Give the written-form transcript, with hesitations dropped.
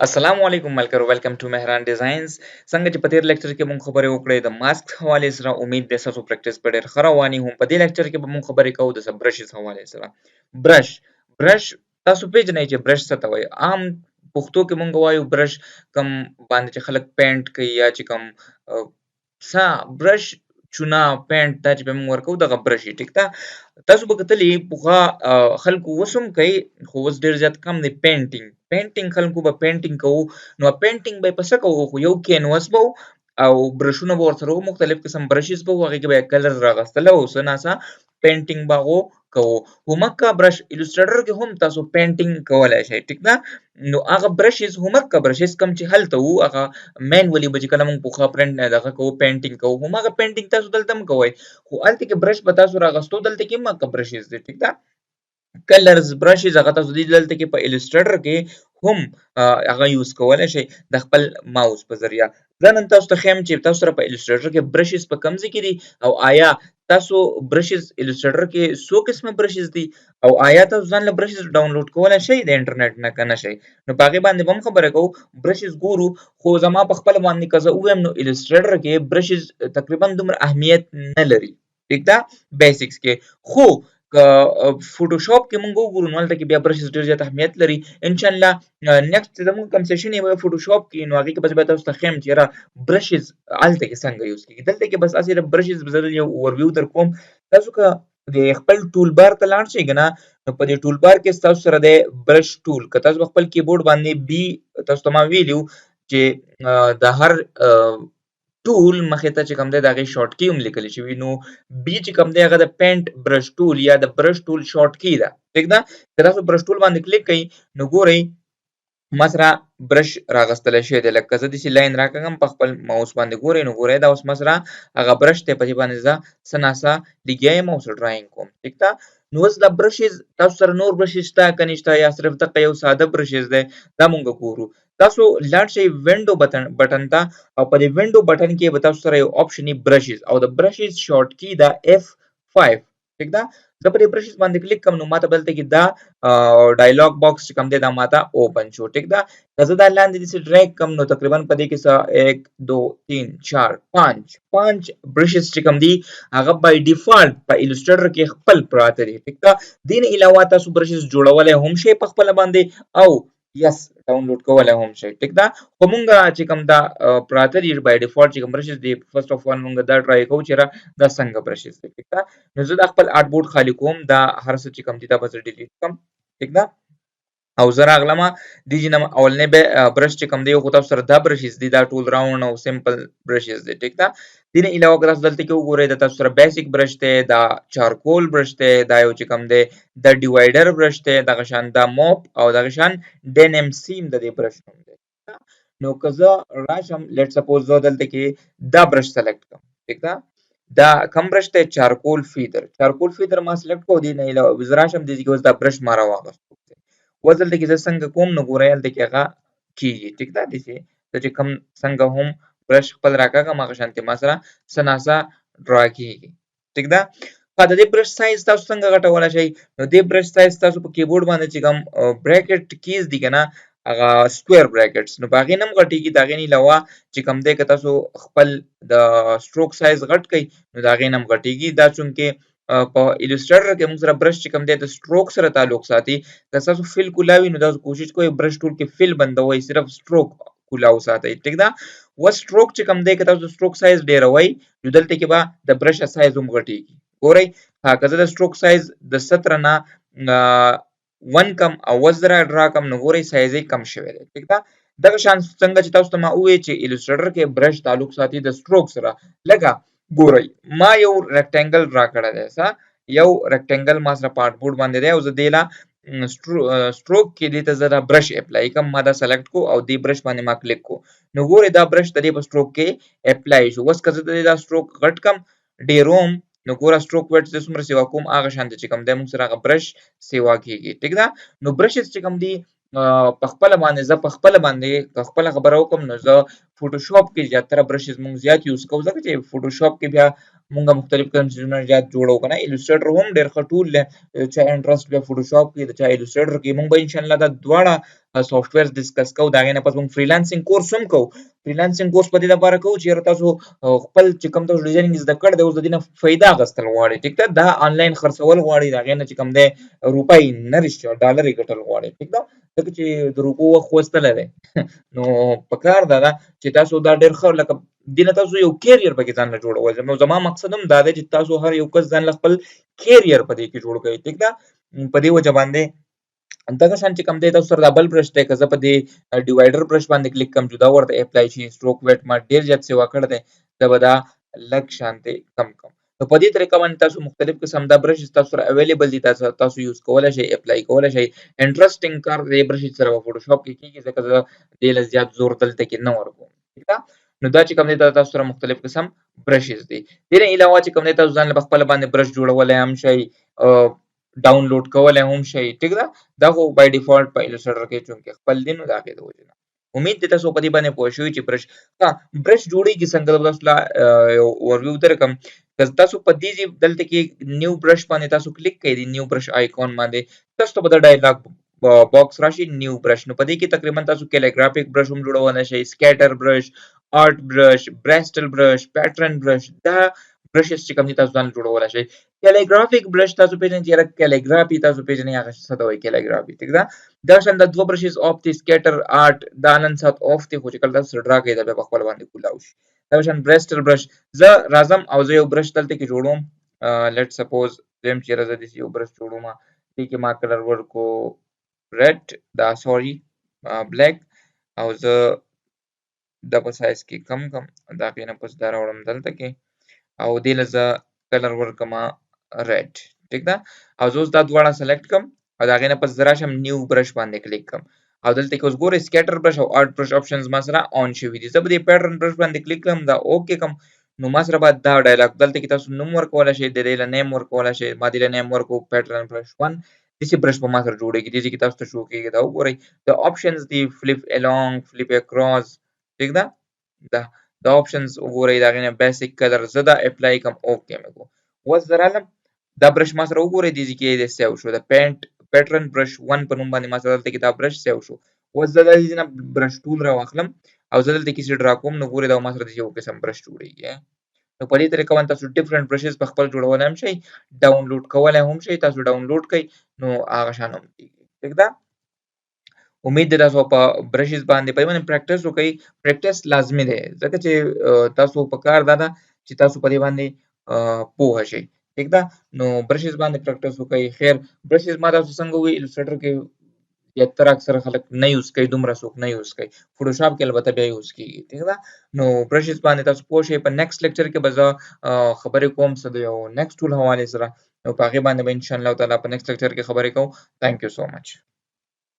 السلام علیکم ملګرو ویلکم ټو مهران ډیزاینز څنګه چې په تیر لیکچر کې مونږ خبرې وکړې د ماسک حواله سره امید د تاسو پریکټیس په ډېر ښه رواني هم په دې لیکچر کې به مونږ خبرې کوو د برشز حواله سره برش تاسو پیژنئ چې برش څه ته وایي عام پښتو کې مونږ وایو برش کم باندې چې خلک پینټ کوي یا چې کم برش چونه پینټ دا چې به مونږ ورکو دغه برش ټیک ده تاسو به کتلې پخوا خلکو وسم کوي خو اوس ډېر زیات کم دی پینټینګ خلکو به پینټینګ کوو نو پینټینګ به یې په څه کوو خو یو کینوس به او برشونه به ورسره وو مختلف قسم برشز به وو هغې کې به یې کلر راغستله او څه ناڅه پینټینګ به هغو کوو همکه برش الوسټریټر کې هم تاسو پینټینګ کولی شئ ټیک ده نو هغه برشز همکه برشز کم چې هلته وو هغه مینولي به چې کله موږ پخوا پرنټ دغه کوو پینټینګ کوو هماغه پینټینګ تاسو دلته هم کوئ خو هلته کې برش به تاسو راغستو دلته کې هماغه برشز دي ټیک ده کلرز برشز هغه تاسو دلته کې په الوسټریټر کې هم هغه یوز کولی شئ د خپل ماوس په ذریعه زه نن تاسو ته ښیم چې تاسو سره په الوسټریټر کې برشز په کوم ځای کې دي او آیا تاسو برشز الوسټریټر کې څو قسمه برشز دي او آیا تاسو ځان له برشز ډاونلوډ کولی شئ د انټرنیټ نه که نه شئ نو په هغې باندې به هم خبره کوو برشز ګورو خو زما په خپله باندې که زه ووایم نو الوسټریټر کې برشز تقریبا دومره اهمیت نه لري ټیک ده بیسکس کې خو که فوټوشاپ کې مونږ وګورو نو هلته کې بیا برشز ډېر زیات اهمیت لري انشاءالله نیکسټ چې زموږ کوم سیشن یې فوټوشاپ کې نو هغې کې به زه تاسو ته ښیم چې یاره برشز هلته کې څنګه یوز کېږي دلته کې بس هسې برشز زه یو اوورویو در کوم تاسو که د خپل ټول بار ته لاړ شئ که نه نو په دې ټول بار کې ستاسو سره دی برش ټول که تاسو په خپل کیبورډ باندې بي تاسو ته ما ویلي چې د هر ټول مخې ته چې کوم دی د هغې شارټ کی هم لیکلی شوي نو بي چې کوم دی هغه د پینټ برش ټول یا د برش ټول شارټ کی ده ټیک ده که تاسو برش ټول باندې کلیک کوئ نو ګورئ ما سره برش راغستلی شوی دی لکه زه داسې لاین راکاږم په خپل ماوس باندې ګورئ نو ګورئ دا اوس ما سره هغه برش دی په دې باندې زه څه ناڅه لګیا یم او څه ډرایینګ کوم ټیک ده نو اوس دا برشز تاسو سره نور برشز شته که نشته یا صرف دغه یو ساده برشز دی دا مونږ ګورو تاسو لاړ شئ وینډو بټن ته او په دې وینډو بټن کې به تاسو سره یو آپشن وي برشز او د برشز شارټ کی ده F5 ټیک ده زه په دې برشز باندې کلیک کوم نو ماته بلته کې دا ډایلاګ باکس چې کوم دی دا ماته اوپن شو ټیک ده که زه دا لاندې داسې ډریګ کړم نو تقریبا په دې کې څه 1 2 3 4 5 برشز چې کوم دي هغه بای ډیفالت په الوسټریټر کې خپل پراته دي ټیک ده دې نه علاوه تاسو برشز جوړولی هم شئ په خپله باندې او یس ډاونلوډ کولی هم شئ ټیک ده خو مونږ چې کوم دا پراته دي بای ډیفالت چې کوم برشز دي فرست اف آل مونږ دا ټرای کوو چې دا څنګه برشز دي ټیک ده نو زه دا خپل آرټ بورډ خالي کوم دا هر څه چې کوم دي دا به زه ډیلیټ کړم ټیک ده او زه راغلمه دې نه اولنی برش چې کوم دی خو تاسو سره دا برشز دي دا ټول راوند او سمپل برشز دي ټیک ده دې نه علاوه که تاسو دلته کې وګورئ د تاسو سره بیسک برش دی دا چارکول برش دی دا یو چې کوم دی د ډیوایډر برش دی دغه شان دا موپ او دغه شان ډین ام سی هم د دې برش نوم دی نو که زه راشم لیټ سپوز زه دلته کې دا برش سلیکټ کړم ټیک ده دا کوم برش دی چارکول فیدر ما سلیکټ کړو دې نه علاوه زه راشم دې کې اوس دا برش ما راواغستو اوس دلته کې زه څنګه کوم نو ګورئ هلته کې هغه کېږي ټیک ده داسې زه چې کوم څنګه هم برش خپل راکاږم هغه شانتې ما سره څه ناڅه ډرا کېږي ټیک ده د دې برش سایز تاسو څنګه غټولی شئ نو دې برش سایز تاسو په کیبورډ باندې چې کوم بریکټ کیز دي که نه هغه سکویر بریکټس نو په هغې نه هم غټېږي د هغې نه علاوه چې کوم دی که تاسو خپل د سټروک سایز غټ کئ نو د هغې نه هم غټېږي دا چونکې په الوسټریټر کې موږ سره برش چې کوم دی د سټروک سره تعلق ساتي که ستاسو فیل کولاوي نو تاسو کوشش کوئ برش ټول کې فیل بندوئ صرف سټروک کولاو ساتئ ټیک ده اوس سټروک چې کوم دی که تاسو سټروک سایز ډېروئ نو دلته کې به د برش سایز هم غټېږي ګورئ که زه د سټروک سایز د 17 نه 1 کم او اوس زه ډرا کړم نو ګورئ سایز یې کم شوی دی ټیک ده دغه شان څنګه چې تاسو ته ما وویل چې الوسټریټر کې برش تعلق ساتي د سټروک سره لکه ګورئ ما یو ریکټینګل ډرا کړی دی څه یو ریکټینګل ما سره په آرټ بورډ باندې دی او زه دې له سټروک کې دې ته زه دا برش اپلای کوم ما دا سلیکټ کو او دې برش باندې ما کلیک کو نو ګورئ دا برش د دې په سټروک کې اپلای شو اوس که زه د دې دا سټروک غټ کم ډېروم نو ګوره سټروک ویډث زه څومره سیوا کوم هغه شانتې چې کوم دی موږ سره هغه برش سیوا کېږي ټیک ده نو برشز چې کوم دي په خپله باندې زه په خپله باندې که خپله خبره وکړم نو زه فوټوشاپ کې زیاتره برشز موږ زیات یوز کوو ځکه چې فوټوشاپ کې بیا مونږه مختلف کنسټرکشنونه یاد جوړو کنه. الوستریټر هم ډېر ښه ټول دی، چا انټرست په فوټوشاپ کې د چا الوستریټر کې. مونږ به ان شاء الله دا دواړه سافټ ویر ډیسکس کوو. دا غي نه پس مونږ فریلانسینګ کورس هم کوو. فریلانسینګ کورس په دې لپاره کوو چې تاسو خپل چې کوم تاسو ډیزاینینګ زده کړ دی اوس د دې نه فایده اخیستل غواړئ، ټیک ده، دا آنلاین خرڅول غواړئ، دا غي نه چې کوم دی روپۍ نه رښتیا ډالر یې ګټل غواړئ، ټیک ده، ځکه چې د روپو وخت وستلی دی نو پکار دا ده چې تاسو دا ډېر ښه لکه دینه تاسو یو کیریر پکې ځان له جوړول. نو زما مقصد هم دا دی چې تاسو هر یو کس ځان له خپل کیریر په دې کې جوړ کړئ، ټیک ده. په دې وجه باندې دغه شان چې کوم دی تاسو سره دا بل برش دی، که زه په دې ډیوایډر برش باندې کلیک کوم چې دا ورته اپلای شي، سټروک ویټ ما ډېر زیات سیوا کړی دی، زه به دا لږ شانتې کم کړم. نو په دې طریقه باندې تاسو مختلف قسم دا برش تاسو سره اویلیبل دي، تاسو یوز کولای شئ، اپلای کولای شئ. انټرسټینګ کار دې برش سره په فوټوشاپ کې کیږي، ځکه زه دې له زیات زور دلته کې نه ورکوم، ټیک ده. نو دا چې کوم دی دا تاسو سره مختلف قسم برشز دي. دې نه علاوه چې کوم دی تاسو ځان له خپل باندې برش جوړولای هم شئ، ډاونلوډ کولای هم شئ، ټیک ده. دا خو بای ډیفالت په الوستریټر کې چونکې خپل دي نو د هغې د وجې نه. امید دی تاسو په دې باندې پوه شوي چې برش جوړېږي څنګه. زه تاسو ته یو اوورویو درکړم. که تاسو په دې دلته کې نیو برش باندې تاسو کلیک کړئ، د نیو برش آیکون باندې تاسو ته به د ډایلاګ باکس راشي نیو برش. نو په دې کې تقریبا تاسو کیلیګرافیک برش هم جوړولی شئ، سکیټر برش، آرټ برش، برسټل برش، پیټرن برش، دا برشز چې کوم دي تاسو ځان جوړولی شئ. کیلیګرافیک برش تاسو پیژنئ چې یاره کیلیګرافي تاسو پیژنئ هغه څه ته وایي کیلیګرافي، ټیک ده. دا شان دا دوه برشز آف دي، سکیټر آرټ دا نن ساعت آف دي، خو چې کله تاسو ډرا کوئ دا بیا په خپل باندې کولاو شي. دا شان برسټل برش زه راځم او زه یو برش دلته کې جوړوم. لیټ سپوز زم چې راځه داسې یو برش جوړوم، دې کې ما کلر ورکو ریډ، دا سوري بلیک، او زه دا په سایز کې کم دا غې نه پس دا راوړم دلته کې او دې له زه کلر ورکما ریډ، ټیک ده. او زه اوس دا دواړه سلیکټ کړم او د هغې نه پس زه راشم نیو برش باندې کلیک کړم او دلته کې اوس ګورئ سکیټر برش او آرټ برش آپشنز ما سره آن شوي دي. زه به دې پیټرن برش باندې کلیک کړم، دا اوکې کړم، نو ما سره به دا ډایلاګ دلته کې تاسو نوم ورکولی شئ، د دې له نیم ورکولی شئ. ما دې له نیم ورکو پیټرن برش 1، داسې برش په ما سره جوړېږي. دې کې تاسو ته شو کېږي، دا وګورئ د آپشنز دي، فلپ الانګ، فلپ اکراس، ټیک ده. دا آپشنز وګورئ، د هغې نه بیسک کلر زه دا اپلای کړم، اوکې مې کړو. اوس زه رالم دا برش ما سره وګورئ دې کې د سیو شو، د پینټ پیټرن برش 1 په نوم باندې ما سره دلته کې دا برش سیو شو. اوس زه د دې نه برش ټول راواخلم او زه دلته کې ډرا کوم، نو ګورئ دا ما سره یو قسم برش جوړېږي. نو په دې طریقه باندې تاسو ډیفرنٹ برشز په خپل جوړولی هم شئ، ډاونلوډ کولی هم شئ. تاسو ډاونلوډ کړئ نو هغه شان هم کېږي، ټیک ده. امید دی تاسو په برشز باندې په دې باندې پریکټس وکړئ. پریکټس لازمي دی ځکه چې تاسو په کار دا ده چې تاسو په دې باندې پوه شئ، ټیک ده. نو برشز باندې پریکټس وکړئ. خیر برشز ما تاسو څنګه وویل الوستریټر کې زیاتره اکثره خلک نه یوز کوي، دومره څوک نه یوز کوي، فوټوشاپ کې البته بیا یوز کېږي، ټیک ده. نو برشز باندې تاسو پوه شئ. په نیکسټ لیکچر کې به زه خبرې کوم څه د یو نیکسټ ټول حوالې سره، نو په هغې باندې به انشاءالله تعالی په نیکسټ لیکچر کې خبرې کوو. تھینک یو سو مچ.